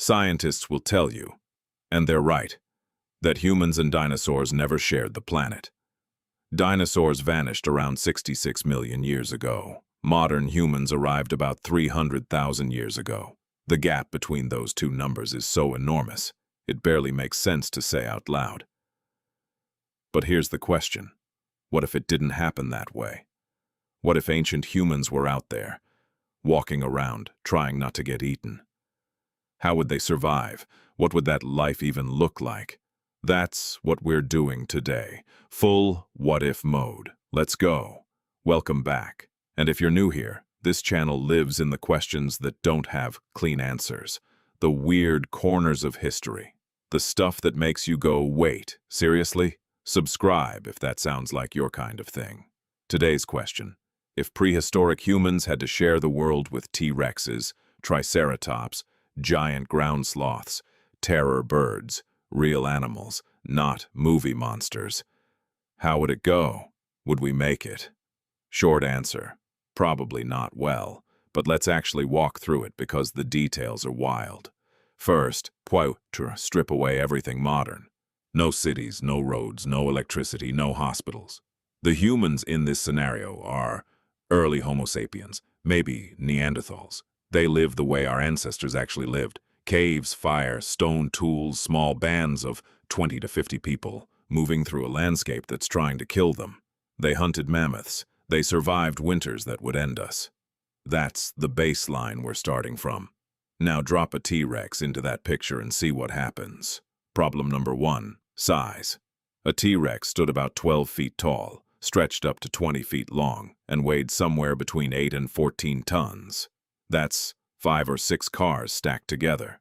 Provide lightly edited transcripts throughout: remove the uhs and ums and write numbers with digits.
Scientists will tell you, and they're right, that humans and dinosaurs never shared the planet. Dinosaurs vanished around 66 million years ago. Modern humans arrived about 300,000 years ago. The gap between those two numbers is so enormous, it barely makes sense to say out loud. But here's the question. What if it didn't happen that way? What if ancient humans were out there, walking around, trying not to get eaten? How would they survive? What would that life even look like? That's what we're doing today. Full what-if mode. Let's go. Welcome back. And if you're new here, this channel lives in the questions that don't have clean answers. The weird corners of history. The stuff that makes you go, wait, seriously? Subscribe if that sounds like your kind of thing. Today's question. If prehistoric humans had to share the world with T-Rexes, Triceratops, giant ground sloths, terror birds, real animals, not movie monsters, how would it go? Would we make it? Short answer, probably not well, but let's actually walk through it because the details are wild. First, strip away everything modern. No cities, no roads, no electricity, no hospitals. The humans in this scenario are early Homo sapiens, maybe Neanderthals. They live the way our ancestors actually lived. Caves, fire, stone tools, small bands of 20 to 50 people, moving through a landscape that's trying to kill them. They hunted mammoths. They survived winters that would end us. That's the baseline we're starting from. Now drop a T-Rex into that picture and see what happens. Problem number 1, size. A T-Rex stood about 12 feet tall, stretched up to 20 feet long, and weighed somewhere between 8 and 14 tons. That's 5 or 6 cars stacked together.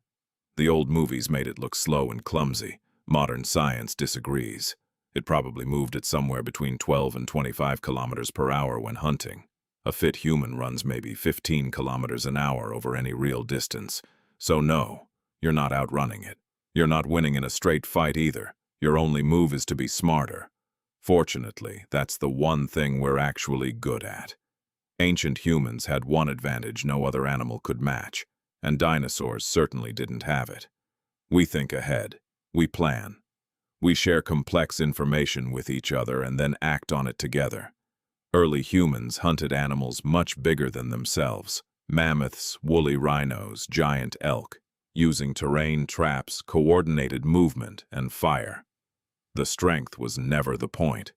The old movies made it look slow and clumsy. Modern science disagrees. It probably moved at somewhere between 12 and 25 kilometers per hour when hunting. A fit human runs maybe 15 kilometers an hour over any real distance. So no, you're not outrunning it. You're not winning in a straight fight either. Your only move is to be smarter. Fortunately, that's the one thing we're actually good at. Ancient humans had one advantage no other animal could match, and dinosaurs certainly didn't have it. We think ahead. We plan. We share complex information with each other and then act on it together. Early humans hunted animals much bigger than themselves. Mammoths, woolly rhinos, giant elk, using terrain, traps, coordinated movement, and fire. The strength was never the point.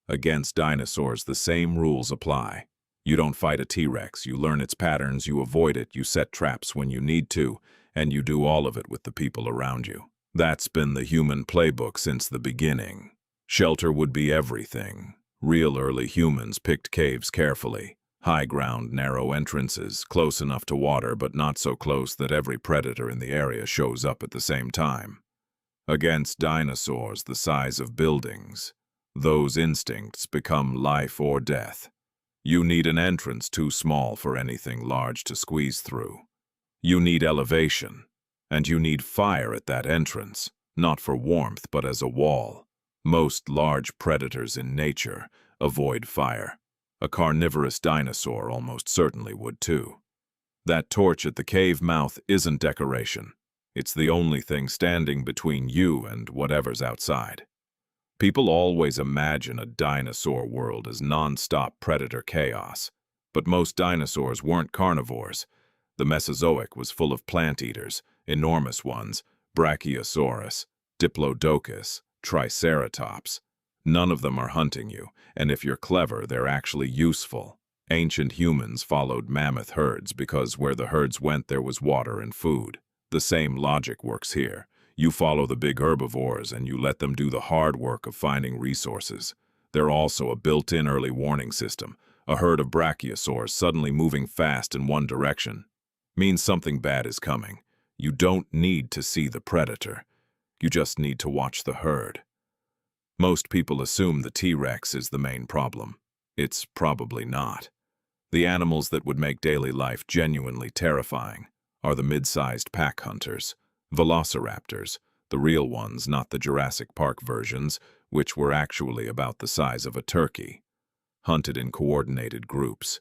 Against dinosaurs, the same rules apply. You don't fight a T-Rex, you learn its patterns, you avoid it, you set traps when you need to, and you do all of it with the people around you. That's been the human playbook since the beginning. Shelter would be everything. Real early humans picked caves carefully. High ground, narrow entrances, close enough to water but not so close that every predator in the area shows up at the same time. Against dinosaurs the size of buildings, those instincts become life or death. You need an entrance too small for anything large to squeeze through. You need elevation, and you need fire at that entrance, not for warmth but as a wall. Most large predators in nature avoid fire. A carnivorous dinosaur almost certainly would too. That torch at the cave mouth isn't decoration. It's the only thing standing between you and whatever's outside. People always imagine a dinosaur world as non-stop predator chaos, but most dinosaurs weren't carnivores. The Mesozoic was full of plant-eaters, enormous ones, Brachiosaurus, Diplodocus, Triceratops. None of them are hunting you, and if you're clever, they're actually useful. Ancient humans followed mammoth herds because where the herds went there was water and food. The same logic works here. You follow the big herbivores and you let them do the hard work of finding resources. They're also a built-in early warning system. A herd of brachiosaurs suddenly moving fast in one direction means something bad is coming. You don't need to see the predator. You just need to watch the herd. Most people assume the T-Rex is the main problem. It's probably not. The animals that would make daily life genuinely terrifying are the mid-sized pack hunters. Velociraptors, the real ones, not the Jurassic Park versions, which were actually about the size of a turkey, hunted in coordinated groups.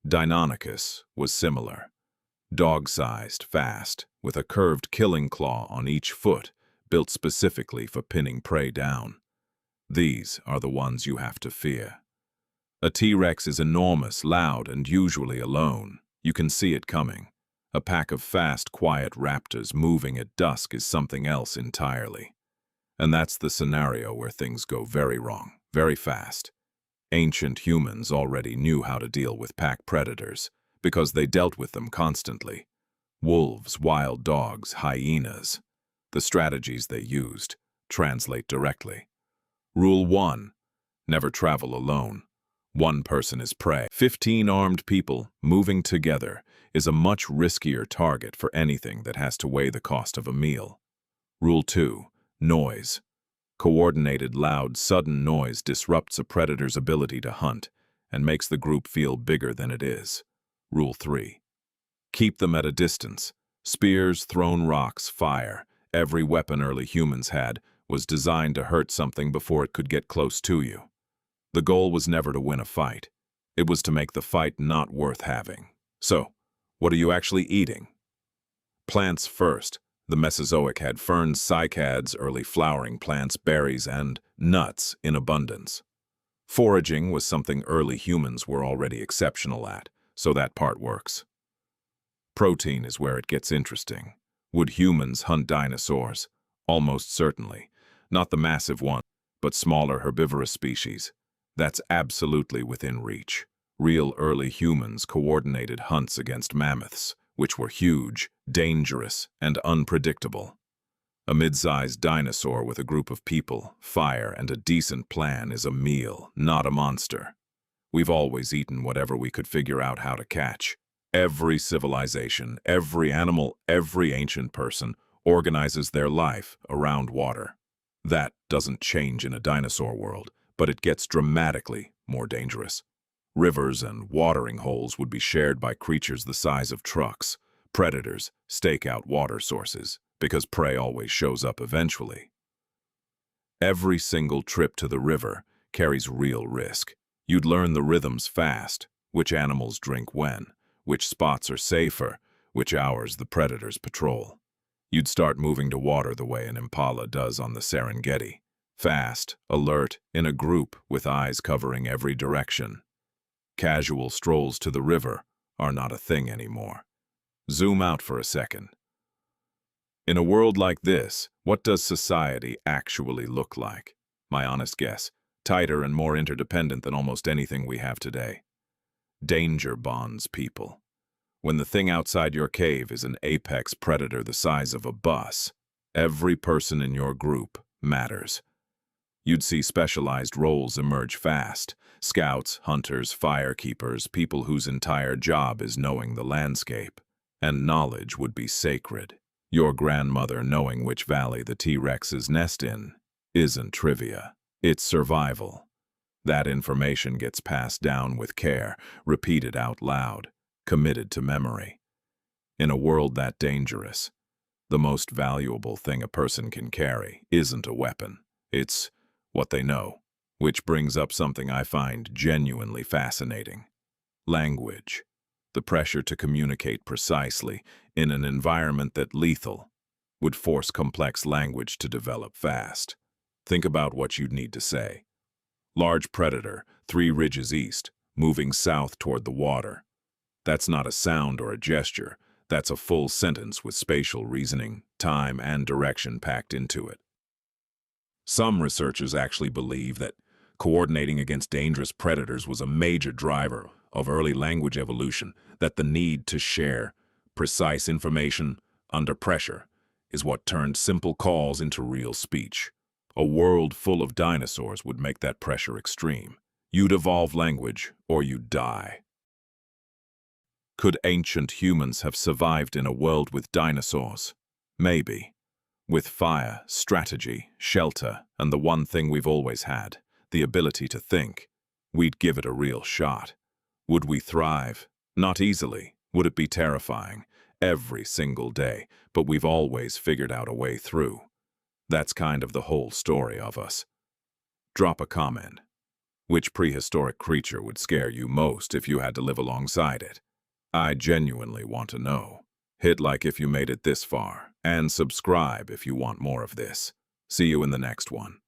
Deinonychus was similar. Dog-sized, fast, with a curved killing claw on each foot, built specifically for pinning prey down. These are the ones you have to fear. A T-Rex is enormous, loud, and usually alone. You can see it coming. A pack of fast, quiet raptors moving at dusk is something else entirely. And that's the scenario where things go very wrong, very fast. Ancient humans already knew how to deal with pack predators because they dealt with them constantly. Wolves, wild dogs, hyenas. The strategies they used translate directly. Rule 1. Never travel alone. One person is prey. 15 armed people moving together is a much riskier target for anything that has to weigh the cost of a meal. Rule 2. Noise. Coordinated, loud, sudden noise disrupts a predator's ability to hunt and makes the group feel bigger than it is. Rule 3. Keep them at a distance. Spears, thrown rocks, fire. Every weapon early humans had was designed to hurt something before it could get close to you. The goal was never to win a fight. It was to make the fight not worth having. So, what are you actually eating? Plants first. The Mesozoic had ferns, cycads, early flowering plants, berries, and nuts in abundance. Foraging was something early humans were already exceptional at, so that part works. Protein is where it gets interesting. Would humans hunt dinosaurs? Almost certainly. Not the massive ones, but smaller herbivorous species. That's absolutely within reach. Real early humans coordinated hunts against mammoths, which were huge, dangerous, and unpredictable. A mid-sized dinosaur with a group of people, fire, and a decent plan is a meal, not a monster. We've always eaten whatever we could figure out how to catch. Every civilization, every animal, every ancient person organizes their life around water. That doesn't change in a dinosaur world, but it gets dramatically more dangerous. Rivers and watering holes would be shared by creatures the size of trucks. Predators stake out water sources, because prey always shows up eventually. Every single trip to the river carries real risk. You'd learn the rhythms fast, which animals drink when, which spots are safer, which hours the predators patrol. You'd start moving to water the way an impala does on the Serengeti. Fast, alert, in a group with eyes covering every direction. Casual strolls to the river are not a thing anymore. Zoom out for a second. In a world like this, what does society actually look like? My honest guess, tighter and more interdependent than almost anything we have today. Danger bonds people. When the thing outside your cave is an apex predator the size of a bus, every person in your group matters. You'd see specialized roles emerge fast. Scouts, hunters, firekeepers, people whose entire job is knowing the landscape. And knowledge would be sacred. Your grandmother knowing which valley the T-Rexes nest in isn't trivia. It's survival. That information gets passed down with care, repeated out loud, committed to memory. In a world that dangerous, the most valuable thing a person can carry isn't a weapon. It's what they know, which brings up something I find genuinely fascinating. Language. The pressure to communicate precisely in an environment that lethal would force complex language to develop fast. Think about what you'd need to say. Large predator, 3 ridges east, moving south toward the water. That's not a sound or a gesture. That's a full sentence with spatial reasoning, time, and direction packed into it. Some researchers actually believe that coordinating against dangerous predators was a major driver of early language evolution, that the need to share precise information under pressure is what turned simple calls into real speech. A world full of dinosaurs would make that pressure extreme. You'd evolve language or you'd die. Could ancient humans have survived in a world with dinosaurs? Maybe. With fire, strategy, shelter, and the one thing we've always had, the ability to think, we'd give it a real shot. Would we thrive? Not easily. Would it be terrifying? Every single day, but we've always figured out a way through. That's kind of the whole story of us. Drop a comment. Which prehistoric creature would scare you most if you had to live alongside it? I genuinely want to know. Hit like if you made it this far, and subscribe if you want more of this. See you in the next one.